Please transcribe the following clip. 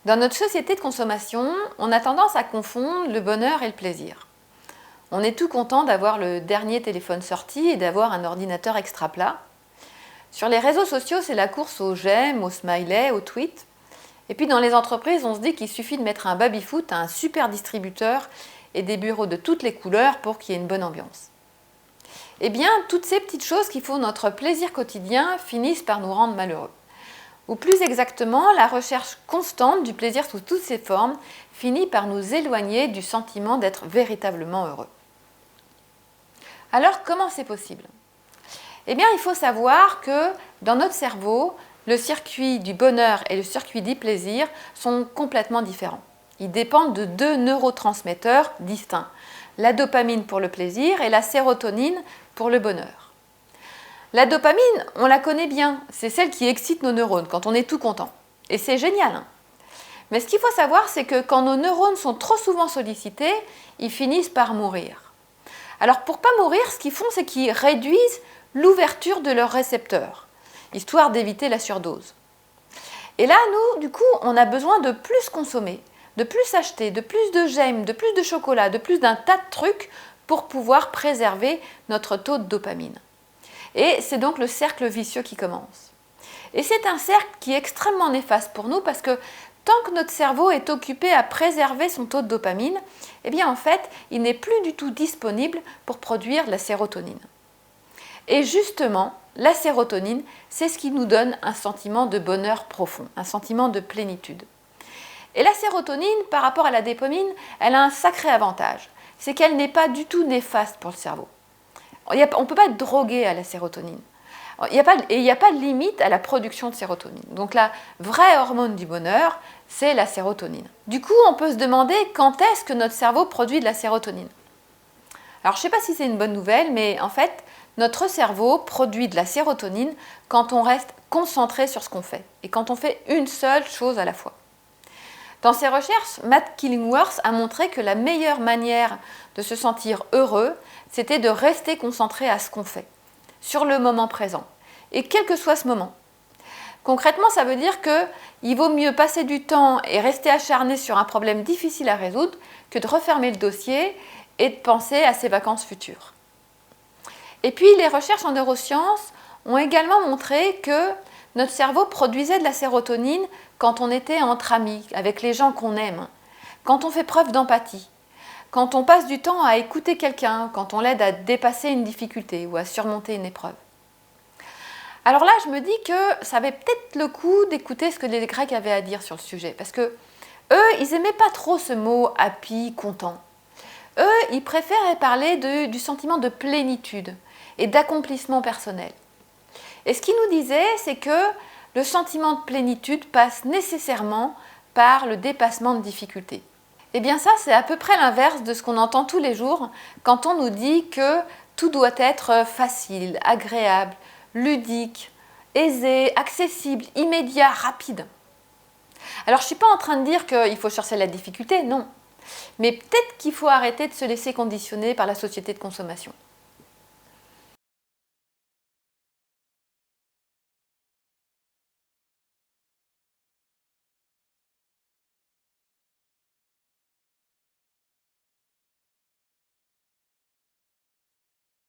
Dans notre société de consommation, on a tendance à confondre le bonheur et le plaisir. On est tout content d'avoir le dernier téléphone sorti et d'avoir un ordinateur extra plat. Sur les réseaux sociaux, c'est la course aux j'aime, aux smileys, aux tweets. Et puis dans les entreprises, on se dit qu'il suffit de mettre un baby-foot à un super distributeur et des bureaux de toutes les couleurs pour qu'il y ait une bonne ambiance. Eh bien, toutes ces petites choses qui font notre plaisir quotidien finissent par nous rendre malheureux. Ou plus exactement, la recherche constante du plaisir sous toutes ses formes finit par nous éloigner du sentiment d'être véritablement heureux. Alors, comment c'est possible ? Eh bien, il faut savoir que dans notre cerveau, le circuit du bonheur et le circuit du plaisir sont complètement différents. Ils dépendent de deux neurotransmetteurs distincts, la dopamine pour le plaisir et la sérotonine pour le bonheur. La dopamine, on la connaît bien, c'est celle qui excite nos neurones quand on est tout content. Et c'est génial, hein ? Mais ce qu'il faut savoir, c'est que quand nos neurones sont trop souvent sollicités, ils finissent par mourir. Alors pour ne pas mourir, ce qu'ils font, c'est qu'ils réduisent l'ouverture de leurs récepteurs, histoire d'éviter la surdose. Et là, nous, du coup, on a besoin de plus consommer, de plus acheter, de plus de j'aime, de plus de chocolat, de plus d'un tas de trucs pour pouvoir préserver notre taux de dopamine. Et c'est donc le cercle vicieux qui commence. Et c'est un cercle qui est extrêmement néfaste pour nous parce que tant que notre cerveau est occupé à préserver son taux de dopamine, eh bien en fait, il n'est plus du tout disponible pour produire de la sérotonine. Et justement, la sérotonine, c'est ce qui nous donne un sentiment de bonheur profond, un sentiment de plénitude. Et la sérotonine, par rapport à la dopamine, elle a un sacré avantage, c'est qu'elle n'est pas du tout néfaste pour le cerveau. On ne peut pas être drogué à la sérotonine. Il n'y a pas de limite à la production de sérotonine. Donc la vraie hormone du bonheur, c'est la sérotonine. Du coup, on peut se demander quand est-ce que notre cerveau produit de la sérotonine. Alors je ne sais pas si c'est une bonne nouvelle, mais en fait, notre cerveau produit de la sérotonine quand on reste concentré sur ce qu'on fait et quand on fait une seule chose à la fois. Dans ses recherches, Matt Killingworth a montré que la meilleure manière de se sentir heureux, c'était de rester concentré à ce qu'on fait, sur le moment présent, et quel que soit ce moment. Concrètement, ça veut dire qu'il vaut mieux passer du temps et rester acharné sur un problème difficile à résoudre que de refermer le dossier et de penser à ses vacances futures. Et puis, les recherches en neurosciences ont également montré que notre cerveau produisait de la sérotonine quand on était entre amis, avec les gens qu'on aime, quand on fait preuve d'empathie, quand on passe du temps à écouter quelqu'un, quand on l'aide à dépasser une difficulté ou à surmonter une épreuve. Alors là, je me dis que ça avait peut-être le coup d'écouter ce que les Grecs avaient à dire sur le sujet, parce que eux, ils n'aimaient pas trop ce mot « happy »,« content ». Eux, ils préféraient parler du sentiment de plénitude et d'accomplissement personnel. Et ce qu'ils nous disaient, c'est que le sentiment de plénitude passe nécessairement par le dépassement de difficultés. Eh bien ça, c'est à peu près l'inverse de ce qu'on entend tous les jours quand on nous dit que tout doit être facile, agréable, ludique, aisé, accessible, immédiat, rapide. Alors je ne suis pas en train de dire qu'il faut chercher la difficulté, non. Mais peut-être qu'il faut arrêter de se laisser conditionner par la société de consommation.